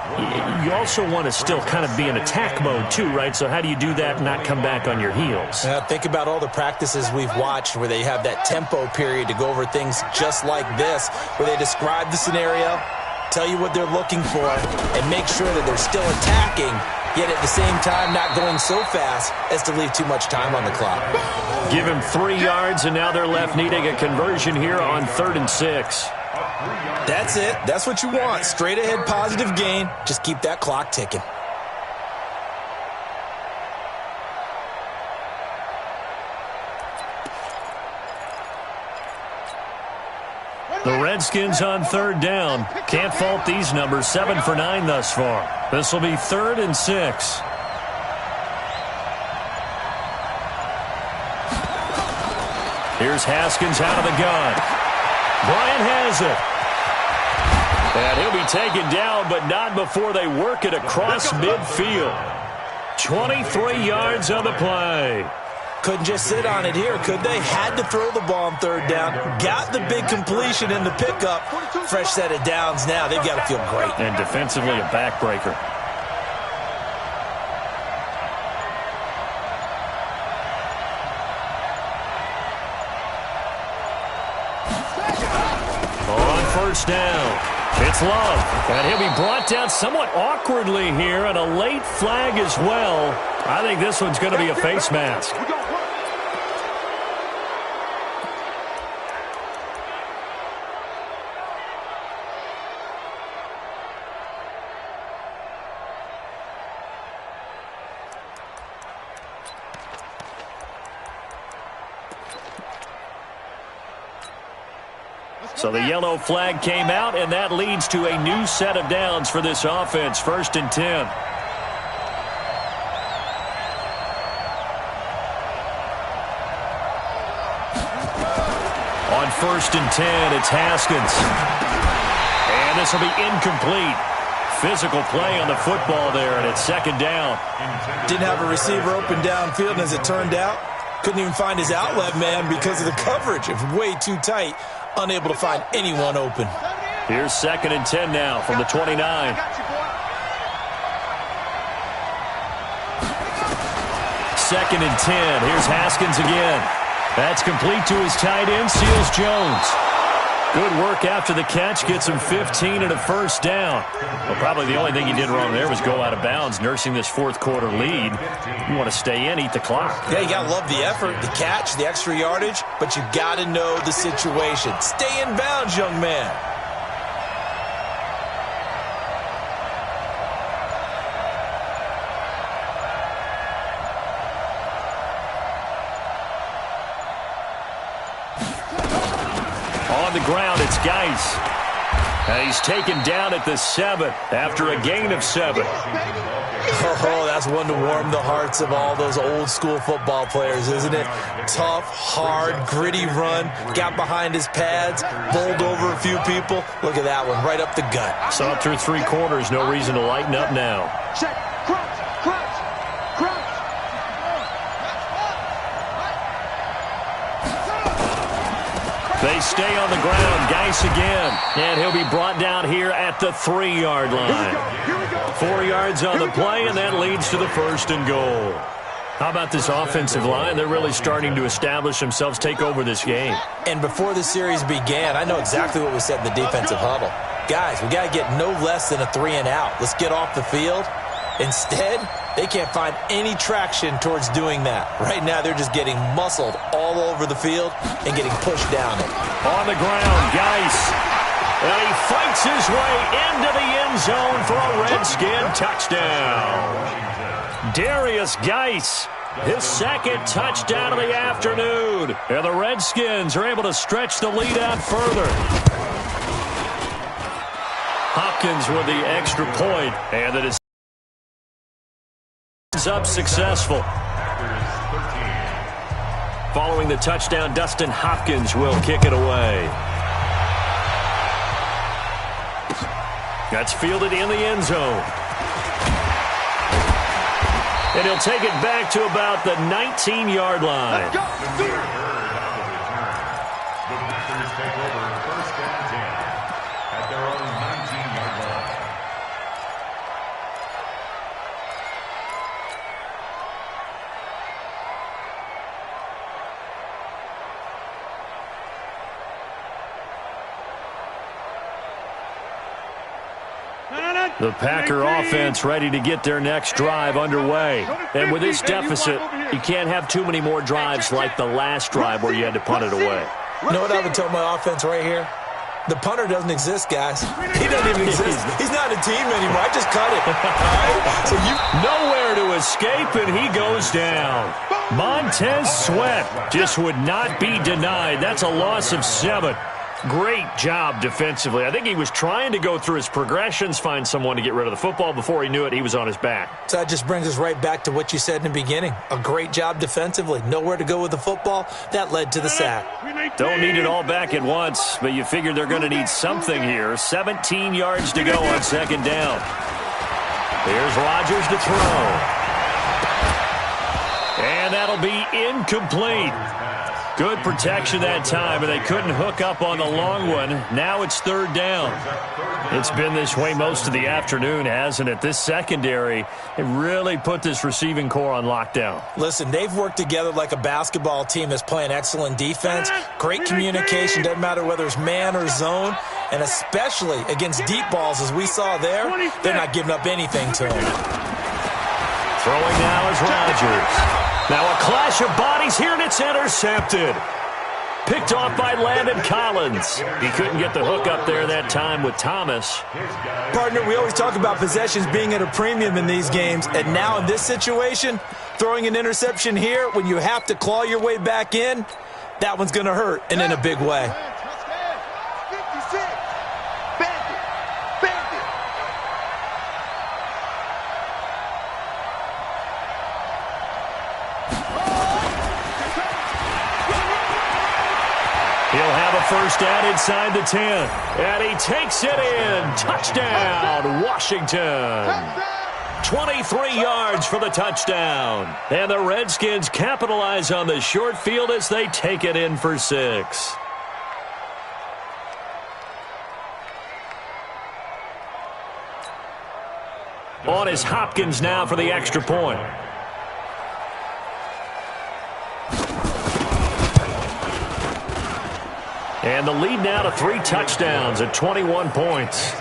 you also want to still kind of be in attack mode too, right? So how do you do that and not come back on your heels? Think about all the practices we've watched where they have that tempo period to go over things just like this, where they describe the scenario, tell you what they're looking for, and make sure that they're still attacking, yet at the same time not going so fast as to leave too much time on the clock. Give him 3 yards, and now they're left needing a conversion here on 3rd and 6. That's it. That's what you want. Straight ahead positive gain. Just keep that clock ticking. The Redskins on 3rd down. Can't fault these numbers. 7 for 9 thus far. This will be 3rd and 6. Here's Haskins out of the gun. Bryant has it. And he'll be taken down, but not before they work it across midfield. 23 yards on the play. Couldn't just sit on it here, could they? Had to throw the ball on 3rd down. Got the big completion in the pickup. Fresh set of downs now. They've got to feel great. And defensively a backbreaker. First down. It's Love. And he'll be brought down somewhat awkwardly here, and a late flag as well. I think this one's going to be a face mask. So the yellow flag came out, and that leads to a new set of downs for this offense. 1st and 10. On 1st and 10, it's Haskins. And this will be incomplete. Physical play on the football there, and it's 2nd down. Didn't have a receiver open downfield, and as it turned out, couldn't even find his outlet man because of the coverage. It was way too tight. Unable to find anyone open. Here's 2nd and 10 now from the 29. 2nd and 10. Here's Haskins again. That's complete to his tight end, Seals Jones. Good work after the catch. Gets him 15 and a first down. Well, probably the only thing he did wrong there was go out of bounds, nursing this 4th quarter lead. You want to stay in, eat the clock. Yeah, you got to love the effort, the catch, the extra yardage, but you got to know the situation. Stay in bounds, young man. On the ground, it's Geis. And he's taken down at the 7 after a gain of 7. Oh, that's one to warm the hearts of all those old school football players, isn't it? Tough, hard, gritty run, got behind his pads, bowled over a few people. Look at that one, right up the gut. So up through 3 quarters, no reason to lighten up now. Check. Crunch. Crunch. Crunch. They stay on the ground. Geis again. And he'll be brought down here at the 3-yard line. 4 yards on the play, and that leads to the 1st and goal. How about this offensive line? They're really starting to establish themselves, take over this game. And before the series began, I know exactly what we said in the defensive huddle. Guys, we got to get no less than a 3-and-out. Let's get off the field. Instead, they can't find any traction towards doing that. Right now, they're just getting muscled all over the field and getting pushed down it. On the ground, Geis. And he fights his way into the end zone for a Redskin touchdown. Darius Geis, his 2nd touchdown of the afternoon. And the Redskins are able to stretch the lead out further. Hopkins with the extra point, and it is up successful. Following the touchdown, Dustin Hopkins will kick it away. That's fielded in the end zone. And he'll take it back to about the 19-yard line. The Packers take over 1st and 10 at their own 19-yard line. The Packer offense ready to get their next drive underway. And with this deficit, you can't have too many more drives like the last drive where you had to punt it away. You know what I would tell my offense right here? The punter doesn't exist, guys. He doesn't even exist. He's not a team anymore. I just cut it. All right? So nowhere to escape, and he goes down. Montez Sweat just would not be denied. That's a loss of 7. Great job defensively. I think he was trying to go through his progressions, find someone to get rid of the football. Before he knew it, he was on his back. So that just brings us right back to what you said in the beginning. A great job defensively. Nowhere to go with the football. That led to the sack. Don't need it all back at once, but you figure they're going to need something here. 17 yards to go on 2nd down. Here's Rodgers to throw. And that'll be incomplete. Good protection that time, and they couldn't hook up on the long one. Now it's 3rd down. It's been this way most of the afternoon, hasn't it? This secondary, it really put this receiving core on lockdown. Listen, they've worked together like a basketball team that's playing excellent defense. Great communication, doesn't matter whether it's man or zone. And especially against deep balls, as we saw there, they're not giving up anything to them. Throwing now is Rodgers. Now a clash of bodies here, and it's intercepted. Picked off by Landon Collins. He couldn't get the hook up there that time with Thomas. Partner, we always talk about possessions being at a premium in these games, and now in this situation, throwing an interception here when you have to claw your way back in, that one's going to hurt, and in a big way. He'll have a first down inside the 10. And he takes it in. Touchdown, Washington. 23 yards for the touchdown. And the Redskins capitalize on the short field as they take it in for 6. On is Hopkins now for the extra point. And the lead now to 3 touchdowns at 21 points.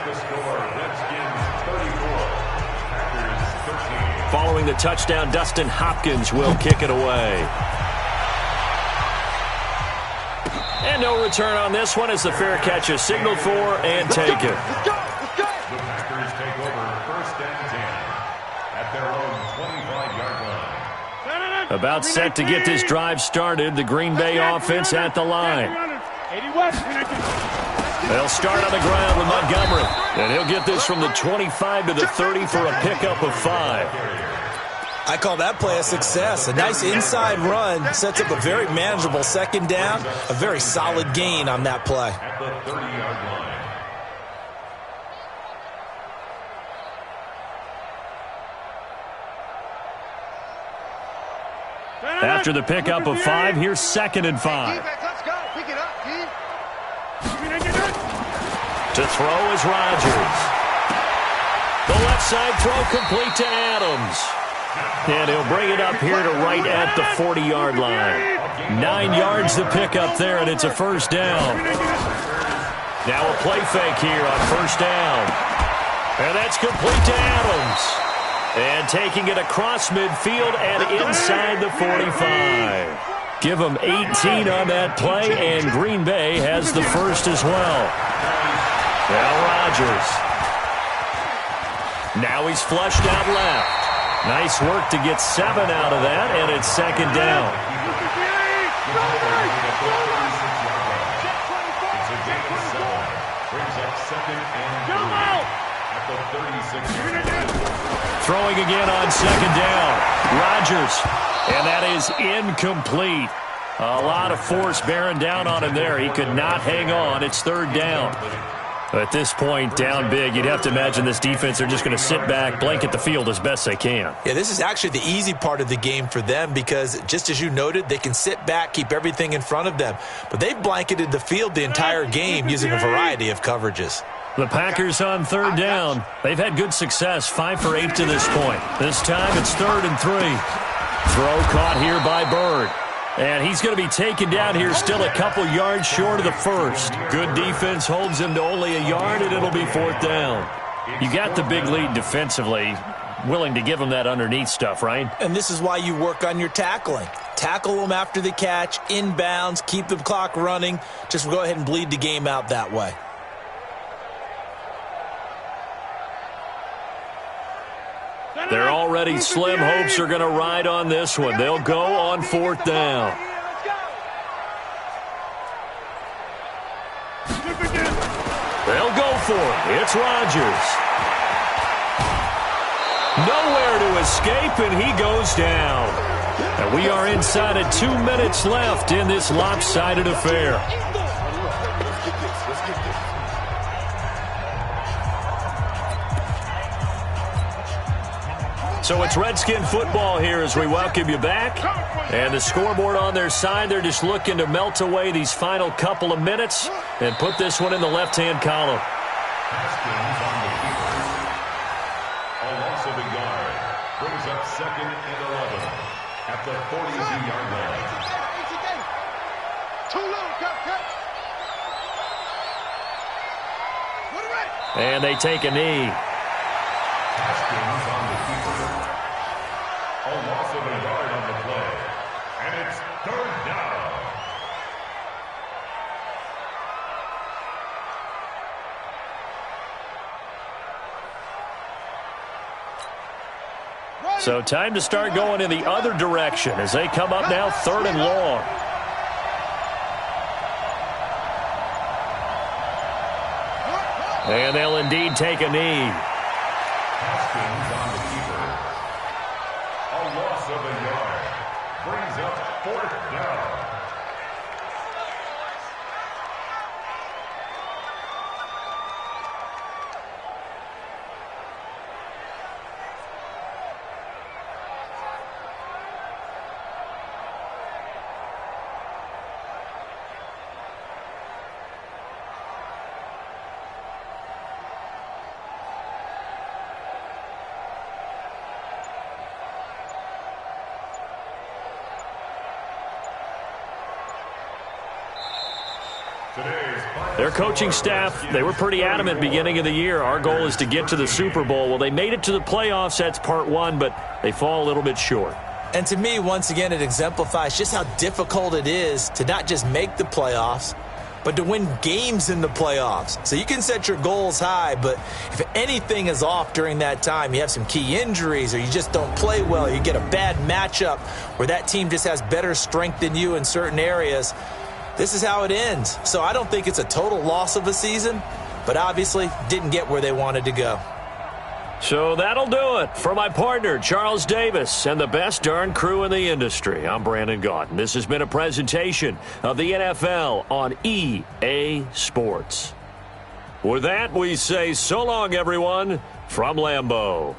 Following the touchdown, Dustin Hopkins will kick it away. And no return on this one as the fair catch is signaled for and taken. The Packers take over 1st and 10 at their own 25-yard line. About set to get this drive started. The Green Bay offense at the line. They'll start on the ground with Montgomery. And he'll get this from the 25 to the 30 for a pickup of 5. I call that play a success. A nice inside run sets up a very manageable second down. A very solid gain on that play. At the 30-yard line. After the pickup of 5, here's 2nd and 5. Let's go. Pick it up, D. To throw is Rodgers. The left side throw complete to Adams. And he'll bring it up here to right at the 40-yard line. 9 yards to pick up there, and it's a first down. Now a play fake here on first down. And that's complete to Adams. And taking it across midfield and inside the 45. Give them 18 on that play, and Green Bay has the first as well. Now Rodgers. Now he's flushed out left. Nice work to get 7 out of that, and it's second down. It's a gain of 7. Brings up 2nd and 3 at the 36. Throwing again on second down. Rodgers, and that is incomplete. A lot of force bearing down on him there. He could not hang on. It's third down. At this point, down big, you'd have to imagine this defense are just going to sit back, blanket the field as best they can. Yeah, this is actually the easy part of the game for them because, just as you noted, they can sit back, keep everything in front of them. But they've blanketed the field the entire game using a variety of coverages. The Packers on third down. They've had good success, 5 for 8 to this point. This time it's 3rd and 3. Throw caught here by Bird. And he's going to be taken down here still a couple yards short of the first. Good defense holds him to only a yard, and it'll be 4th down. You got the big lead defensively, willing to give him that underneath stuff, right? And this is why you work on your tackling. Tackle them after the catch, inbounds, keep the clock running. Just go ahead and bleed the game out that way. They're already slim. Hopes are going to ride on this one. They'll go on 4th down. They'll go for it. It's Rodgers. Nowhere to escape, and he goes down. And we are inside of 2 minutes left in this lopsided affair. So it's Redskin football here as we welcome you back. And the scoreboard on their side, they're just looking to melt away these final couple of minutes and put this one in the left-hand column. Haskins on the keeper. A loss of a yard. Brings up 2nd and 11 at the 42-yard line. Too low, cut. And they take a knee. Haskins on the keeper. A loss of a yard on the play. And it's 3rd down. So time to start going in the other direction as they come up now 3rd and long. And they'll indeed take a knee. Haskins on the keeper. A loss of a yard. Brings up 4th down. Their coaching staff, they were pretty adamant beginning of the year. Our goal is to get to the Super Bowl. Well, they made it to the playoffs. That's part one, but they fall a little bit short. And to me, once again, it exemplifies just how difficult it is to not just make the playoffs, but to win games in the playoffs. So you can set your goals high, but if anything is off during that time, you have some key injuries or you just don't play well, you get a bad matchup where that team just has better strength than you in certain areas, this is how it ends. So I don't think it's a total loss of a season, but obviously didn't get where they wanted to go. So that'll do it for my partner, Charles Davis, and the best darn crew in the industry. I'm Brandon Gaudin. This has been a presentation of the NFL on EA Sports. With that, we say so long, everyone, from Lambeau.